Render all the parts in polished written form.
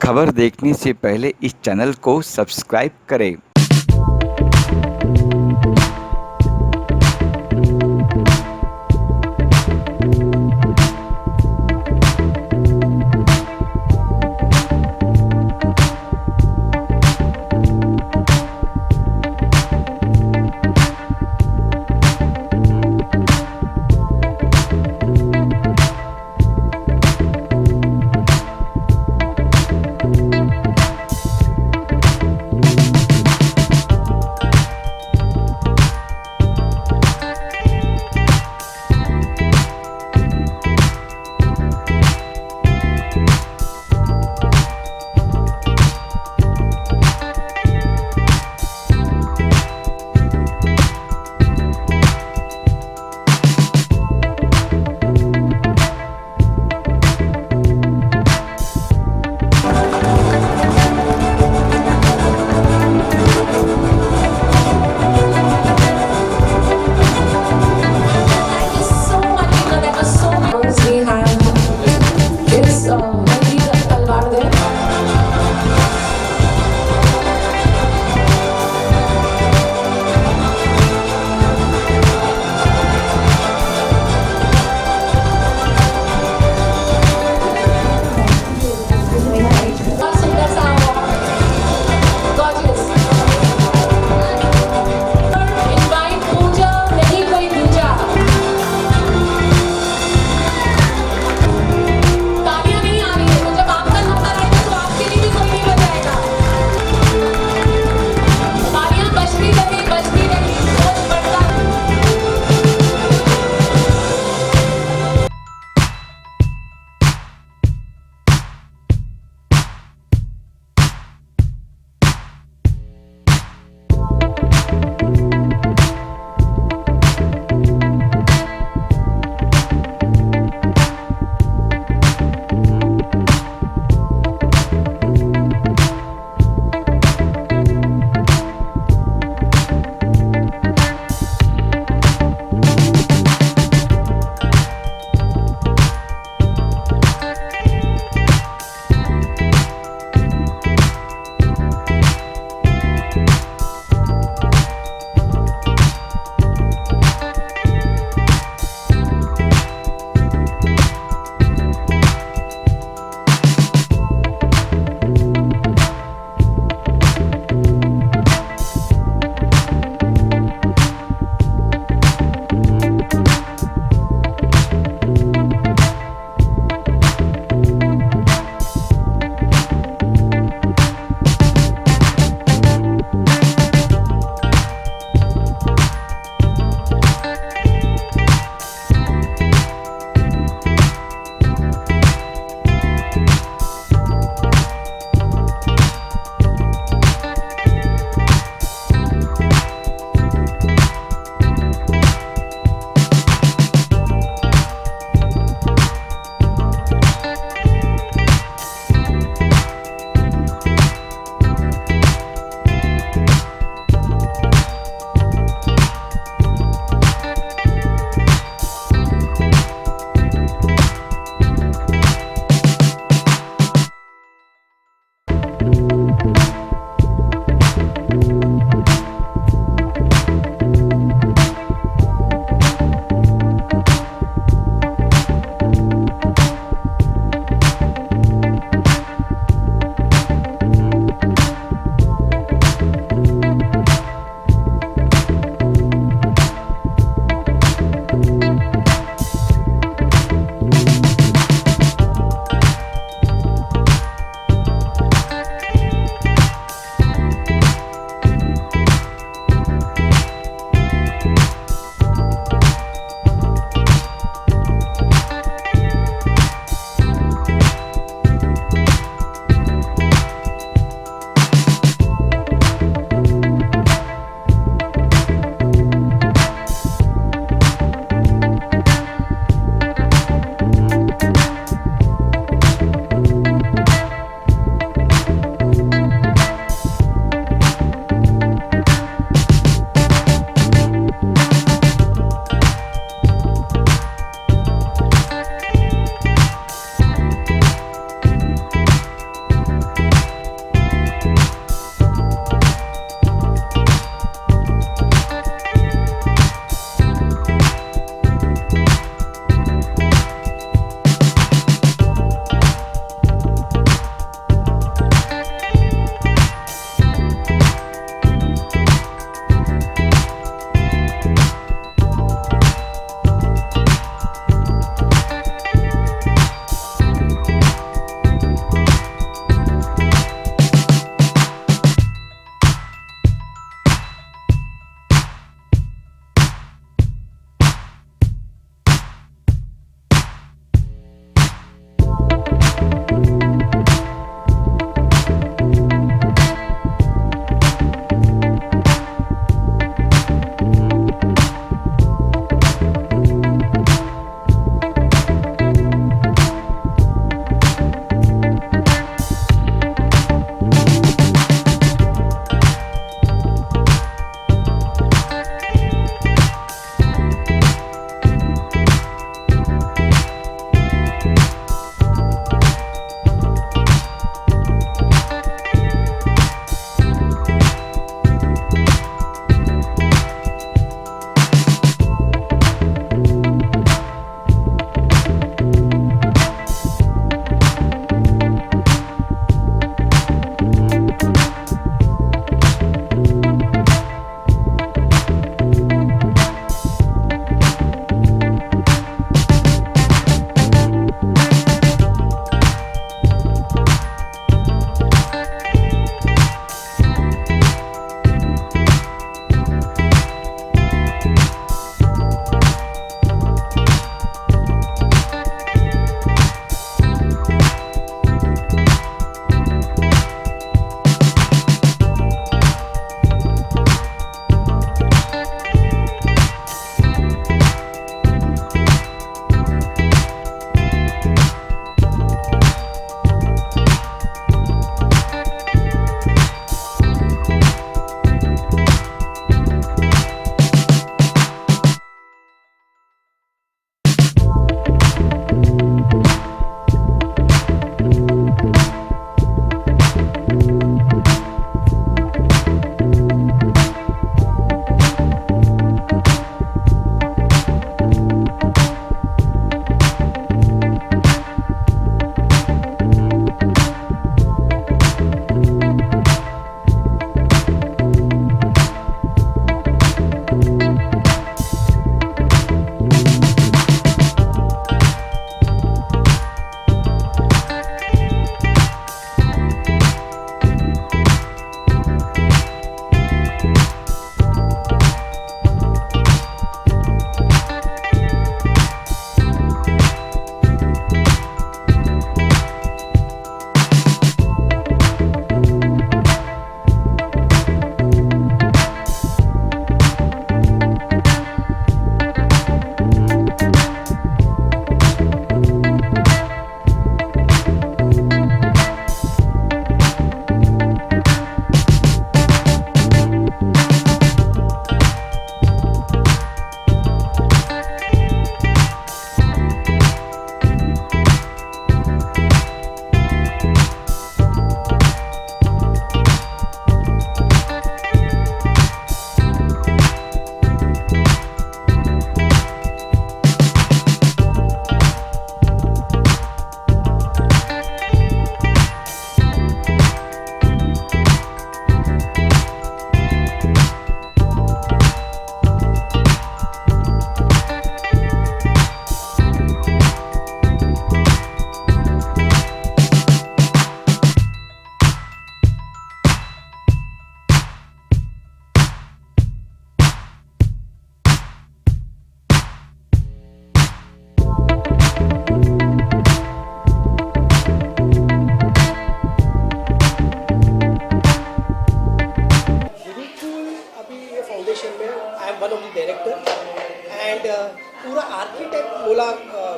खबर देखने से पहले इस चैनल को सब्सक्राइब करें।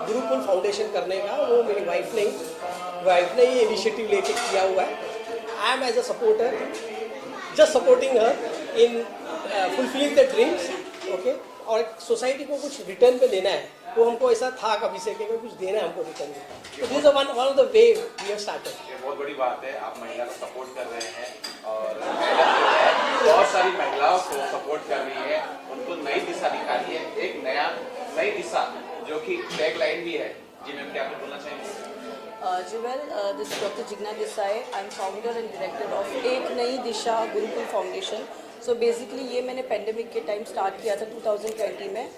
गुरुकुल फाउंडेशन करने का, वो मेरी वाइफ ने ही इनिशिएटिव लेके किया हुआ है। I am as a supporter, just supporting her in fulfilling the dreams, okay. और सोसाइटी को कुछ रिटर्न पे देना है, वो हमको ऐसा था कभी से कि कुछ देना है हमको रिटर्न में। तो this is one of the way we have started. ये बहुत बड़ी बात है, आप महिला को सपोर्ट कर रहे हैं और मैडम जो है बहुत सारी महिलाओं को सपोर्ट कर रही है, उनको नई दिशा दिखा रही है, एक नई दिशा जो कि टैग लाइन भी है। जी मैम, क्या आप बोलना चाहेंगे? जी well, this is doctor Jigna Desai. I am founder and director of Ek Nayi Disha Gurukul Foundation. So basically ये मैंने पेंडेमिक के टाइम स्टार्ट किया था 2020 में।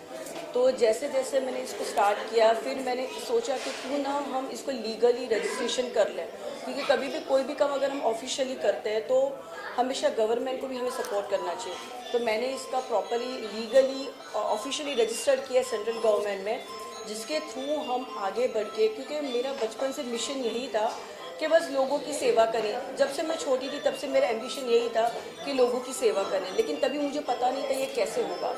तो जैसे जैसे मैंने इसको स्टार्ट किया, फिर मैंने सोचा कि क्यों ना हम इसको लीगली रजिस्ट्रेशन कर लें, क्योंकि कभी भी कोई भी काम अगर हम ऑफिशियली करते हैं तो हमेशा गवर्नमेंट को भी हमें सपोर्ट करना चाहिए। तो मैंने इसका प्रॉपरली लीगली ऑफिशियली रजिस्टर्ड किया सेंट्रल गवर्नमेंट में, जिसके थ्रू हम आगे बढ़ के, क्योंकि मेरा बचपन से मिशन यही था कि बस लोगों की सेवा करें। जब से मैं छोटी थी तब से मेरा एम्बिशन यही था कि लोगों की सेवा करें, लेकिन तभी मुझे पता नहीं था ये कैसे होगा।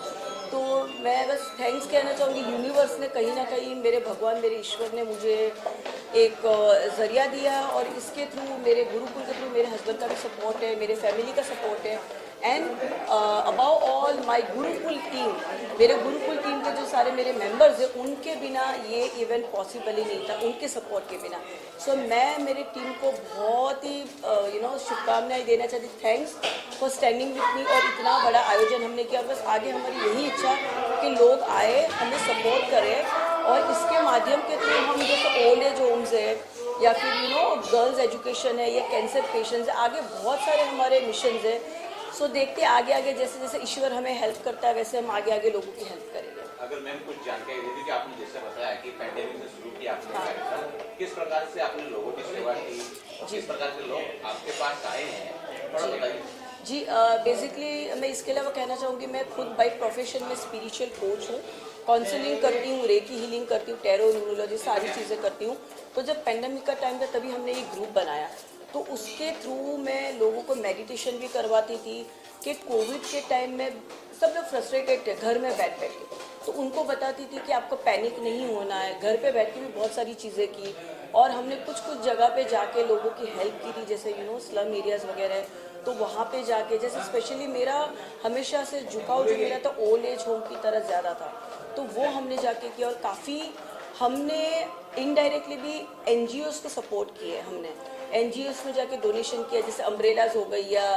तो मैं बस थैंक्स कहना चाहूँगी, यूनिवर्स ने कहीं ना कहीं, मेरे भगवान, मेरे ईश्वर ने मुझे एक ज़रिया दिया, और इसके थ्रू, मेरे गुरुकुल के थ्रू मेरे हस्बैंड का भी सपोर्ट है, मेरे फैमिली का सपोर्ट है, and above all my Gurukul team, मेरे गुरुकुल टीम के जो सारे मेरे मेंबर्स हैं, उनके बिना ये इवेंट पॉसिबल ही नहीं था, उनके सपोर्ट के बिना। सो मैं मेरी टीम को बहुत ही शुभकामनाएं देना चाहती, thanks for standing with me. और इतना बड़ा आयोजन हमने किया, बस आगे हमारी यही इच्छा कि लोग आए, हमें सपोर्ट करें, और इसके माध्यम के थ्रू हम जैसे ओल्ड एज होम्स है, या फिर गर्ल्स एजुकेशन है, या कैंसर पेशेंट्स है, आगे बहुत सारे हमारे मिशन है। सो देखते आगे आगे, जैसे जैसे ईश्वर हमें हेल्प करता है, वैसे हम आगे आगे लोगों की हेल्प करेंगे। अगर मैम कुछ जानकारी दे दी कि आपने जैसे बताया कि पेंडेमिक से शुरू किया आपने कार्यक्रम, किस प्रकार से आपने लोगों की सेवा की, किस प्रकार के लोग आपके पास आए हैं, थोड़ा बताइए। जी, बेसिकली मैं इसके अलावा कहना चाहूँगी, मैं खुद बाई प्रोफेशन में स्पिरिचुअल कोच हूँ, काउंसलिंग करती हूँ, रेकी हीलिंग करती हूँ, टैरो न्यूरोलॉजी, सारी चीज़ें करती हूँ। तो जब पेंडेमिक का टाइम था तभी हमने एक ग्रुप बनाया, तो उसके थ्रू मैं लोगों को मेडिटेशन भी करवाती थी कि कोविड के टाइम में सब लोग फ्रस्ट्रेटेड थे घर में बैठ के, तो उनको बताती थी कि आपको पैनिक नहीं होना है। घर पे बैठ के भी बहुत सारी चीज़ें की, और हमने कुछ जगह पे जाके लोगों की हेल्प की थी, जैसे स्लम एरियाज़ वगैरह। तो वहाँ पे जाके, जैसे स्पेशली मेरा हमेशा से झुकाव जो मेरा था ओल्ड एज होम की तरह ज़्यादा था, तो वो हमने जाके किया, और काफ़ी हमने इनडायरेक्टली भी NGOs को सपोर्ट किए। हमने NGOs में जाके डोनेशन किया, जैसे अम्ब्रेलाज हो गई, या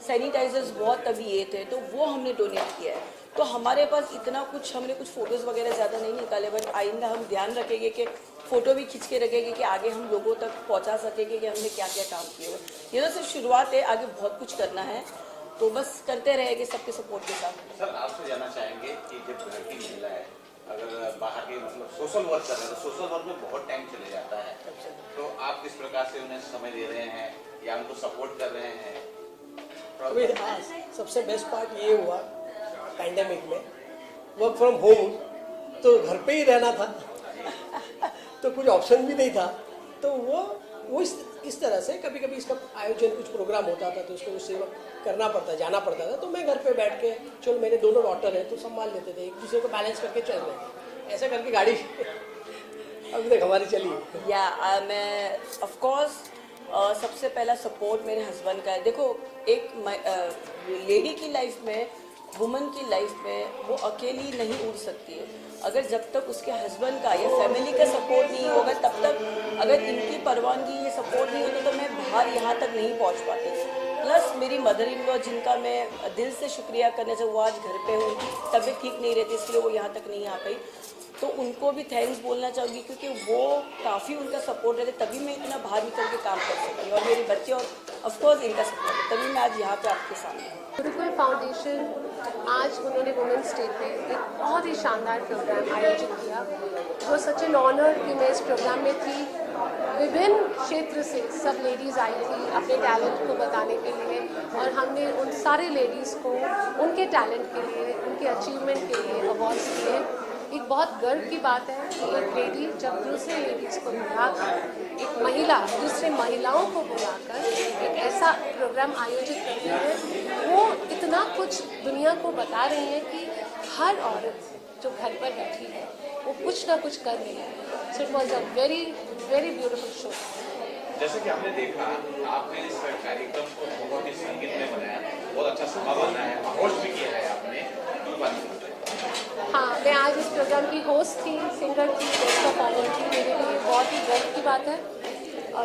सैनिटाइजर्स बहुत तभी ये थे, तो वो हमने डोनेट किया है। तो हमारे पास इतना कुछ, हमने कुछ फ़ोटोज़ वगैरह ज़्यादा नहीं निकाले, बट आइंदा हम ध्यान रखेंगे कि फ़ोटो भी खींच के रखेंगे कि आगे हम लोगों तक पहुंचा सकेंगे कि हमने क्या क्या काम किए हुए। ये तो सिर्फ शुरुआत है, आगे बहुत कुछ करना है, तो बस करते रहेंगे सबके सपोर्ट के साथ। सर, आपसे जानना चाहेंगे कि जब घर की महिला है, अगर बाहर के सोशल वर्क कर रहे हैं, तो सोशल वर्क में बहुत टाइम चले जाता है, तो आप किस प्रकार से उन्हें समय दे रहे हैं या उनको सपोर्ट कर रहे हैं? सबसे बेस्ट पार्ट ये हुआ पैंडेमिक में, वर्क फ्रॉम होम, तो घर पे ही रहना था तो कुछ ऑप्शन भी नहीं था। तो वो इस तरह से कभी कभी इसका आयोजन, कुछ प्रोग्राम होता था तो उसको सेवा करना पड़ता, जाना पड़ता था, तो मैं घर पे बैठ के, चलो मेरे दोनों डॉटर हैं तो संभाल लेते थे, एक दूसरे को बैलेंस करके चल रहे थे, ऐसा करके गाड़ी अभी तक हमारी चली। या मैं ऑफकोर्स सबसे पहला सपोर्ट मेरे हस्बैंड का है। देखो, एक लेडी की लाइफ में, वुमन की लाइफ में, वो अकेली नहीं उड़ सकती है। अगर जब तक उसके हस्बैंड का या फैमिली का सपोर्ट नहीं होगा, तब तक, अगर इनकी परवानगी, ये सपोर्ट नहीं होता, तो मैं बाहर यहाँ तक नहीं पहुँच पाती। प्लस मेरी मदर इन लॉ, जिनका मैं दिल से शुक्रिया करना चाहूँ, वो आज घर पे हूँ, तबीयत ठीक नहीं रहती, इसलिए वो यहाँ तक नहीं आ पाई, तो उनको भी थैंक्स बोलना चाहूँगी, क्योंकि वो काफ़ी, उनका सपोर्ट रहते, तभी मैं इतना बाहर निकल के काम कर सकती हूँ, और मेरे बच्चे, और ऑफकोर्स इनका सपोर्ट है, तभी मैं आज यहाँ पे आपके सामने हूँ। गुरुकुल फाउंडेशन आज उन्होंने वुमेंस डे पे एक बहुत ही शानदार प्रोग्राम आयोजित किया। वो सच एन ऑनर कि मैं इस प्रोग्राम में थी। विभिन्न क्षेत्र से सब लेडीज़ आई थी अपने टैलेंट को बताने के लिए, और हमने उन सारे लेडीज़ को उनके टैलेंट के लिए, उनके अचीवमेंट के लिए अवार्ड्स दिए। एक बहुत गर्व की बात है कि एक लेडी जब दूसरे लेडीज़ को बुलाकर, एक महिला दूसरे महिलाओं को बुलाकर एक ऐसा प्रोग्राम आयोजित करती है, वो इतना कुछ दुनिया को बता रही है कि हर औरत जो घर पर बैठी है वो कुछ ना कुछ कर रही है. So it was a very very beautiful show. जैसे कि हमने देखा, आपने इस कार्यक्रम को बहुत ही संगीत में बनाया, बहुत अच्छा समा बना है, होस्ट भी किया है आपने. हाँ, मैं आज इस प्रोग्राम की होस्ट थी, सिंगर थी, गेस्ट ऑफ ऑनर थी. मेरे लिए बहुत ही गर्व की बात है.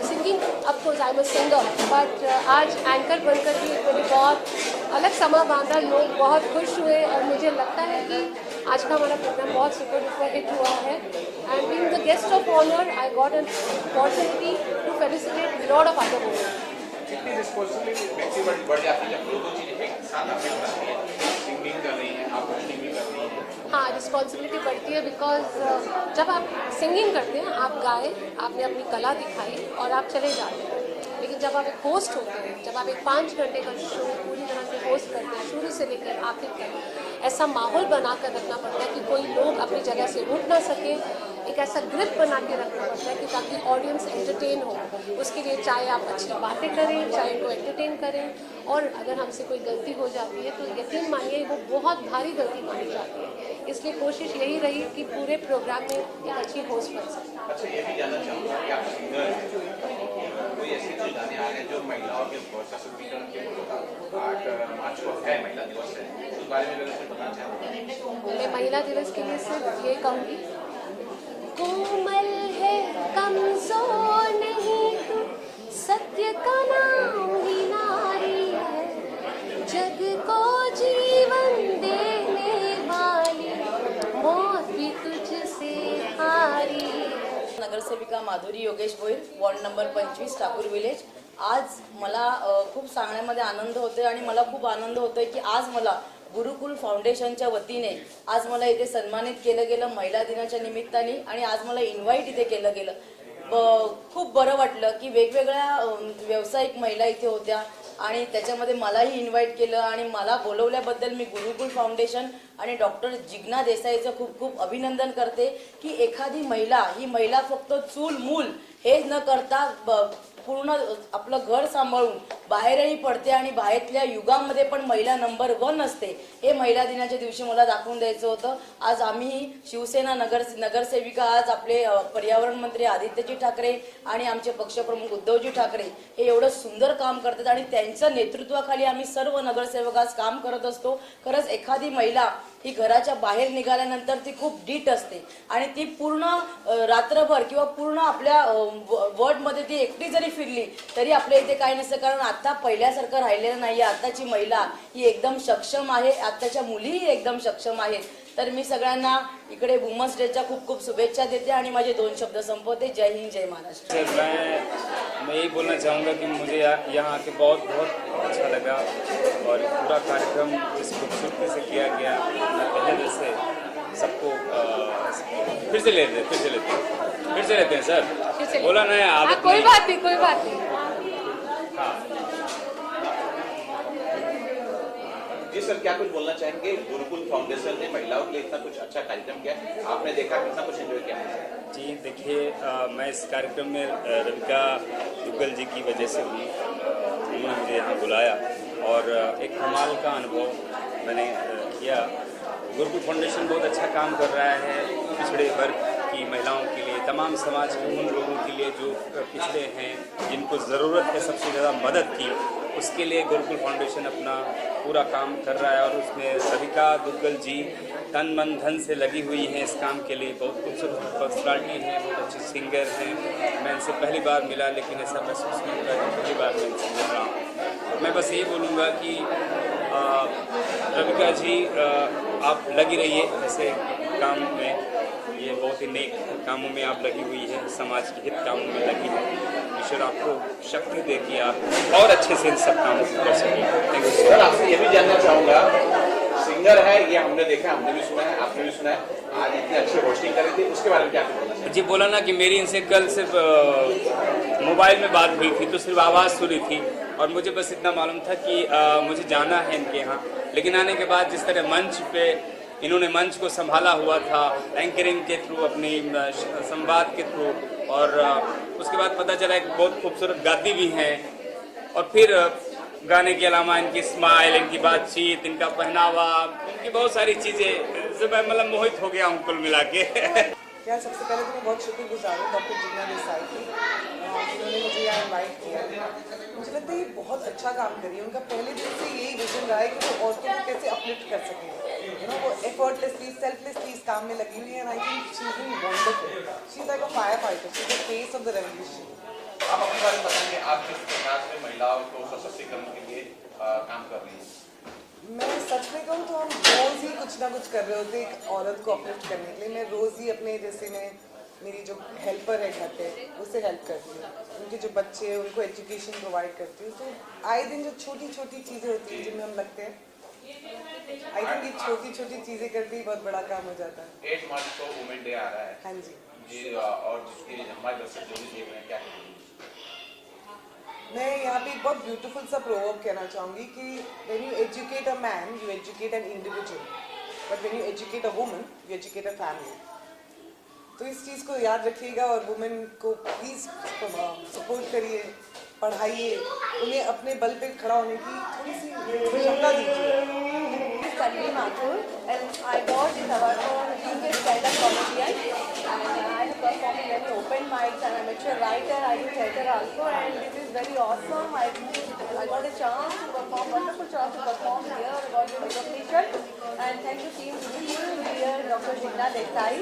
Singing of course I am a singer, but आज एंकर बनकर भी मैंने बहुत अलग समा बांधा. लोग बहुत खुश हुए और मुझे लगता है कि आज का हमारा प्रोग्राम बहुत सुपर डुपर हिट हुआ है. And being the guest of honour I got an opportunity to felicitate lot of other women. कितनी रिस्पॉन्सिबिलिटी बढ़ जाती है जब दो चीजें एक साथ आपने बनाती है, सिंगिंग कर रही है, आप होस्टिंग भी कर रही है. हाँ, रिस्पॉन्सिबिलिटी बढ़ती है बिकॉज जब आप सिंगिंग करते हैं, आप गाए, आपने अपनी कला दिखाई और आप चले जाते हैं. लेकिन जब आप एक होस्ट होते हैं, जब आप एक 5 घंटे का शो पूरी तरह से होस्ट करते हैं, शुरू से लेकर आखिर तक ऐसा माहौल बना कर रखना पड़ता है कि कोई लोग अपनी जगह से उठ ना सके. एक ऐसा ग्रिप बना के रखना पड़ता है कि ताकि ऑडियंस एंटरटेन हो. उसके लिए चाहे आप अच्छी बातें करें, चाहे उनको एंटरटेन करें, और अगर हमसे कोई गलती हो जाती है तो यकीन मानिए वो बहुत भारी गलती मानी जाती है. इसलिए कोशिश यही रही कि पूरे प्रोग्राम में एक अच्छी होस्ट बन सके. अच्छा, ये भी जानना चाहूँगा कि आप सिंगर हैं, कोई ऐसे जो गाने आ रहे हैं जो महिलाओं के सशक्तिकरण के लिए 8 मार्च को है महिला दिवस है, उस बारे में अगर बताना चाहूँगा. मैं महिला दिवस के लिए सिर्फ ये कहूँगी, कोमल है कमजोर नहीं तू, सत्य का नाम ही नारी है, जग को जीवन देने वाली मौत भी तुझसे हारी है. नगरसेविका Madhuri Yogesh Bhoir, ward number 25, Thakur Village. आज मला खूप सांगण्यामध्ये आनंद होतोय आणि मला खूप आनंद होतोय की आज मला गुरुकुल फाउंडेशनच्या वतीने आज मला इथे सन्मानित केलं गेलं महिला दिनाच्या निमित्ताने, आणि आज मला इन्व्हाइट इथे केलं गेलं. खूप बरं वाटलं की वेगवेगळ्या व्यावसायिक महिला इथे होत्या आणि त्याच्यामध्ये मलाही इन्व्हाइट केलं आणि मला बोलवल्याबद्दल मी गुरुकुल फाउंडेशन आणि डॉक्टर जिग्ना देसाईचं खूप खूप अभिनंदन करते की एखादी महिला, ही महिला फक्त चूल मूल हे न करता पूर्ण आपलं घर सांभाळून बाहेरही पडते आणि बाहेरच्या युगामध्ये पण महिला नंबर 1 असते. हे महिला दिनाच्या दिवशी मला दाखवून द्यायचं होतं. आज आम्ही शिवसेना नगरसेविका, आज आपले पर्यावरण मंत्री आदित्यजी ठाकरे आणि आमचे पक्षप्रमुख उद्धवजी ठाकरे हे एवढं सुंदर काम करतात आणि त्यांच्या नेतृत्वाखाली आम्ही सर्व नगरसेवक आज काम करत असतो. खरंच एखादी महिला ही घराच्या बाहेर निघाल्यानंतर ती खूप डीट असते आणि ती पूर्ण रात्रभर किंवा पूर्ण आपल्या वर्ल्डमध्ये ती एकटी जरी फिरली तरी आपल्या इथे काही नसतं. कारण आता पहिल्यासारखं राहिलेलं नाही. आताची महिला ही एकदम सक्षम आहे, आताच्या मुलीही एकदम सक्षम आहेत. तर मी सगळ्यांना इकडे वुमन्स डेच्या खूप खूप शुभेच्छा देते आणि माझे 2 शब्द संपवते. जय हिंद, जय महाराष्ट्र. मैं यही बोलना चाहूँगा कि मुझे यहाँ आके बहुत बहुत अच्छा लगा और पूरा कार्यक्रम इस खूबसूरती से किया गया. मैं पहले जैसे सबको फिर से लेते हैं सर, बोला ना आदत कोई नहीं. बात नहीं, कोई बात नहीं. हाँ, जी सर, क्या कुछ बोलना चाहेंगे? गुरुकुल फाउंडेशन ने महिलाओं के लिए इतना कुछ अच्छा कार्यक्रम किया, आपने देखा कितना कुछ एंजॉय किया? जी देखिए, मैं इस कार्यक्रम में रविका दुग्गल जी की वजह से हूँ. उन्होंने मुझे यहाँ बुलाया और एक कमाल का अनुभव मैंने किया. गुरुकुल फाउंडेशन बहुत अच्छा काम कर रहा है पिछड़े वर्ग की महिलाओं के लिए, तमाम समाज के उन लोगों के लिए जो पिछड़े हैं, जिनको ज़रूरत है सबसे ज़्यादा मदद की, उसके लिए गुरुकुल फाउंडेशन अपना पूरा काम कर रहा है. और उसमें रविका दुग्गल जी तन मन धन से लगी हुई हैं इस काम के लिए. बहुत खूबसूरत पर्सनालिटी हैं, बहुत अच्छे सिंगर हैं. मैं इनसे पहली बार मिला, लेकिन ऐसा महसूस नहीं हुआ कि पहली बार मैं इनसे मिल रहा हूँ. मैं बस ये बोलूँगा कि रविका जी, आप लगी रहिए ऐसे काम में. ये बहुत ही नेक कामों में आप लगी हुई है, समाज के हित कामों में लगी है. ईश्वर आपको शक्ति दे कि आप और अच्छे से इन सब कामों को कर सकें. थैंक यू सर, आपसे ये भी जानना चाहूँगा, सिंगर है ये हमने देखा, हमने भी सुना है, आपने भी सुना है, आज इतनी अच्छी होस्टिंग करी थी, उसके बारे में क्या बोलना चाहिए? जी, बोला ना कि मेरी इनसे कल सिर्फ मोबाइल में बात हुई थी तो सिर्फ आवाज़ सुनी थी और मुझे बस इतना मालूम था कि मुझे जाना है इनके यहाँ. लेकिन आने के बाद जिस तरह मंच पे इन्होंने मंच को संभाला हुआ था एंकरिंग के थ्रू, अपनी संवाद के थ्रू, और उसके बाद पता चला एक बहुत खूबसूरत गाती भी हैं. और फिर गाने के अलावा इनकी स्माइल, इनकी बातचीत, इनका पहनावा, इनकी बहुत सारी चीज़ें इससे मैं मतलब मोहित हो गया हूँ कुल मिला के। यार सबसे पहले तो मैं बहुत शुक्रगुजार हूँ डॉक्टर जिग्ना देसाई की, जिन्होंने मुझे यहाँ इनवाइट किया। मुझे लगता है ये बहुत अच्छा काम करी है। उनका पहले दिन से यही विजन रहा है कि वो औरतों को कैसे अपलिफ्ट कर सकें। यू नो वो एफर्टलेसली सेल्फलेसली इस काम में लगी हुई है। And I think she is doing wonderful. She is like a fire fighter, she is the face of the revolution. आप अपने बारे में बताएंगे, आप किस प्रकार से महिलाओं को सशक्तिकरण के लिए काम कर रही हैं? मैं सच में कहूँ तो हम रोज़ ही कुछ ना कुछ कर रहे होते हैं एक औरत को अपलिफ्ट करने के लिए। मैं रोज़ ही अपने जैसे मैं मेरी जो हेल्पर है घर पे उससे हेल्प करती हूँ, उनके जो बच्चे हैं उनको एजुकेशन प्रोवाइड करती हूँ। तो आए दिन जो छोटी छोटी चीज़ें होती हैं जिनमें हम लगते हैं, आई थिंक ये छोटी छोटी चीज़ें करके ही बहुत बड़ा काम हो जाता है। 8 मार्च को वुमेन डे आ रहा है। हाँ जी, जी, और जिसके हमारे दर्शक जो भी देख रहे हैं, क्या कहेंगे? मैं यहाँ पे एक बहुत ब्यूटीफुल सा प्रोवर्ब कहना चाहूँगी कि when you educate a man you educate an individual, but when you educate a woman you educate a family. तो इस चीज़ को याद रखिएगा और वुमेन को प्लीज़ सपोर्ट करिए, पढ़ाइए, उन्हें अपने बल पे खड़ा होने की थोड़ी सी क्षमता दीजिए। Tanvi Mathur, and I got this award for being a stand-up comedian, and I have performed in many open mics, and I'm actually a writer, I do theatre also, and this is very awesome. I got a chance to perform, wonderful chance to perform here, I got the recognition, and thank you team Gurukul, dear Dr. Jigna Desai,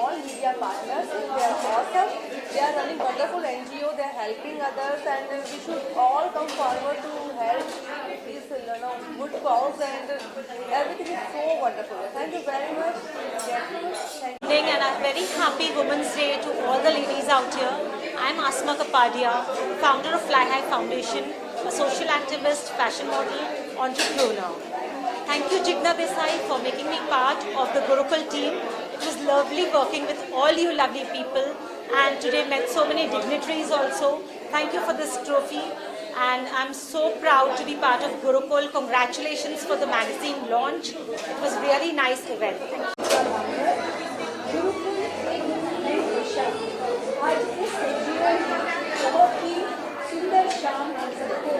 all media partners, they are awesome, they are running wonderful NGO, they are helping others, and we should all come forward to help these good cause, and everything is so wonderful. Thank you very much. Thank you. And I'm very happy Women's Day to all the ladies out here. I'm Asma Kapadia, founder of Fly High Foundation, a social activist, fashion model, entrepreneur. Thank you Jigna Desai for making me part of the Gurukul team. It was lovely working with all you lovely people, and today met so many dignitaries also. Thank you for this trophy. And I'm so proud to be part of Gurukul. Congratulations for the magazine launch. It was really nice event. Gurukul एक नई दिशा। आज इस जीवन बहुत ही सुंदर शाम हम सबको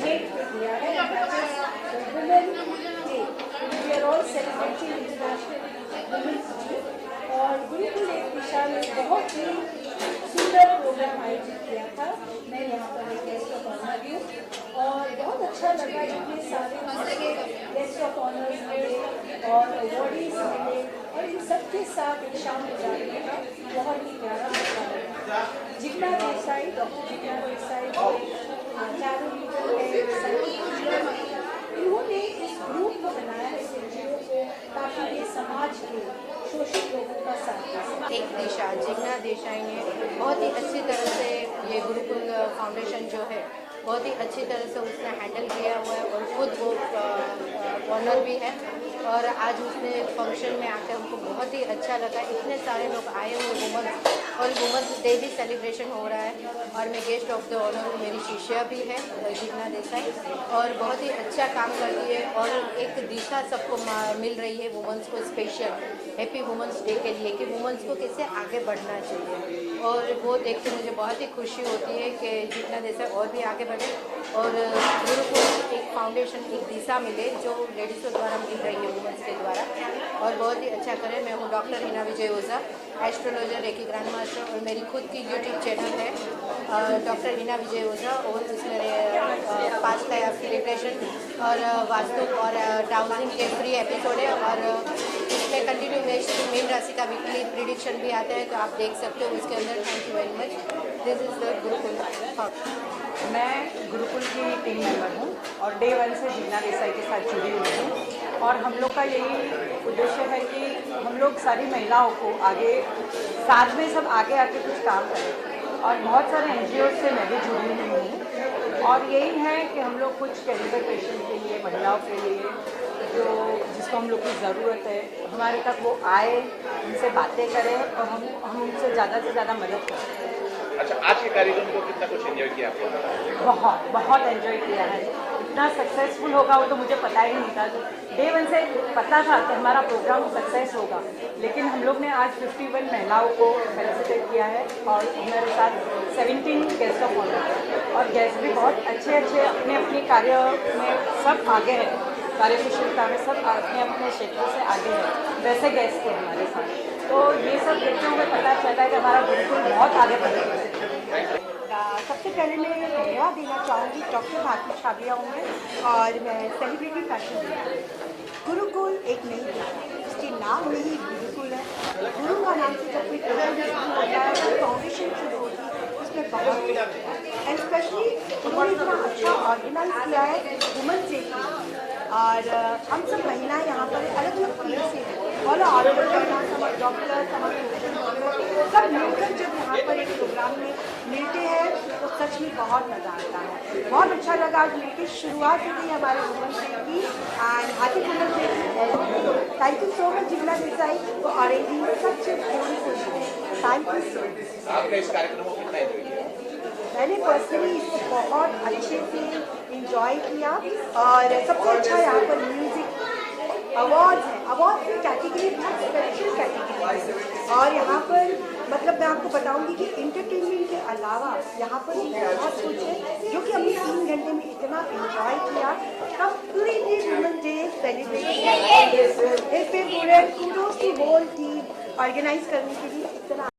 भेंट कर दिया है। Women day, we are all celebrating international women's day, और गुरुकुल एक दिशा में बहुत ही सुंदर प्रोग्राम आयोजित किया था। मैं यहाँ पर एक गेस्ट ऑफ ऑनर भी हूँ और बहुत अच्छा लगा। इतने सारे गेस्ट ऑफ ऑनर्स मिले और अवॉर्डीज मिले और इन सबके साथ एक शाम गुजारने का बहुत ही प्यारा मौका लगा। जिग्ना देसाई, डॉक्टर जिग्ना देसाई इन्होंने इस ग्रुप को बनाया है, इस NGO को, ताकि ये समाज के शोषित लोगों का साथ दे सके। एक दिशा जिग्ना देसाई ने बहुत ही अच्छी तरह से ये गुरुकुल फाउंडेशन जो है बहुत ही अच्छी तरह से उसने हैंडल किया हुआ है, और खुद वो ऑनर भी है। और आज उसने फंक्शन में आकर हमको बहुत ही अच्छा लगा। इतने सारे लोग आए हुए वुमेंस, और वुमेंस डे भी सेलिब्रेशन हो रहा है, और मैं गेस्ट ऑफ द ऑनर हूँ। मेरी शिष्या भी है जिग्ना देसाई, और बहुत ही अच्छा काम कर रही है, और एक दिशा सबको मिल रही है वुमेंस को। स्पेशल हैप्पी वुमेंस डे के लिए कि वुमेंस को कैसे आगे बढ़ना चाहिए, और वो देख के मुझे बहुत ही खुशी होती है कि जिग्ना देसाई और भी आगे बढ़े, और गुरुकुल एक फाउंडेशन एक दिशा मिले जो लेडीज़ों द्वारा मिल रही है वुमेंस के द्वारा, और बहुत ही अच्छा करें। मैं हूँ डॉक्टर हिना विजय ओझा, एस्ट्रोलॉजर, रेकी ग्रैंड मास्टर, और मेरी खुद की यूट्यूब चैनल है डॉक्टर हिना विजय ओझा, और उसमें पास्ट लाइफ एफिलिएशन और वास्तु और टाउजिंग के फ्री एपिसोड है, और इसमें कंटिन्यू मीन राशि का वीकली प्रिडिक्शन भी आता है, तो आप देख सकते हो उसके अंदर। Thank you very much. This is the Gurukul. मैं गुरुकुल की टीम मेंबर हूँ और डे 1 से जिग्ना देसाई के साथ जुड़ी हुई हूँ, और हम लोग का यही उद्देश्य है कि हम लोग सारी महिलाओं को आगे साथ में सब आगे आके कुछ काम करें, और बहुत सारे NGO से मैं भी जुड़ी हुई हूँ, और यही है कि हम लोग कुछ कैंसर पेशेंट के लिए, महिलाओं के लिए जो जिसको हम लोग की ज़रूरत है, हमारे तक वो आए, उनसे बातें करें, और हम उनसे ज़्यादा से ज़्यादा मदद करें। अच्छा, आज के कार्यक्रम को कितना कुछ एंजॉय किया आपने? बहुत एंजॉय किया है। इतना सक्सेसफुल होगा वो तो मुझे पता ही नहीं था। डे 1 से पता था कि हमारा प्रोग्राम सक्सेस होगा, लेकिन हम लोग ने आज 51 महिलाओं को फेलिसिटेट किया है, और हमारे साथ 17 गेस्ट ऑफ ऑनर, और गेस्ट भी बहुत अच्छे अपने अपने कार्य में सब आगे हैं। कार्यकुशलता में सब अपने अपने क्षेत्रों से आगे हैं, वैसे गेस्ट थे हमारे साथ। तो ये सब देखते हुए पता चला है कि हमारा गुरुकुल बहुत आगे बढ़ गया है। सबसे पहले मैं धन्यवाद देना चाहूँगी डॉक्टर भारती छाबिया उमर और मैं सेलिब्रिटी फैशन गुरुकुल एक नई दिशा, इसके नाम में ही गुरुकुल है। गुरु का नाम से जब कोई प्रोग्राम शुरू होता है तो फाउंडेशन शुरू होती है, उसमें बहुत एंड स्पेशली उन्होंने इतना अच्छा ऑर्गेनाइज किया है वुमेन्स डे के लिए। और हम सब महिलाएं यहाँ पर अलग अलग फील्ड से हैं, और ऑर्डर करना सब डॉक्टर सब मिलकर जब यहाँ पर एक प्रोग्राम में मिलते हैं तो सच में बहुत मज़ा आता है। बहुत अच्छा लगा आज मिलकर, शुरुआत हो गई हमारे वुमेन्स डे की and happy women's day. Thank you so much Jigna Desai for arranging such a beautiful day. Thank you so much. आपने इस कार्यक्रम को कितना एंजॉय किया? मैंने पर्सनली इसको बहुत अच्छे से इंजॉय किया और सबसे अच्छा यहाँ पर म्यूज़िक अवार्ड्स हैं। अवार्ड की कैटेगरी बहुत स्पेशल कैटेगरी है और यहाँ पर मतलब मैं आपको बताऊंगी कि इंटरटेनमेंट के अलावा यहाँ पर बहुत कुछ है जो कि हमने 3 घंटे में इतना इंजॉय किया। कंप्लीटली वुमेन डे सेलिब्रेट किया। पूरे kudos to whole team organise करने के लिए इतना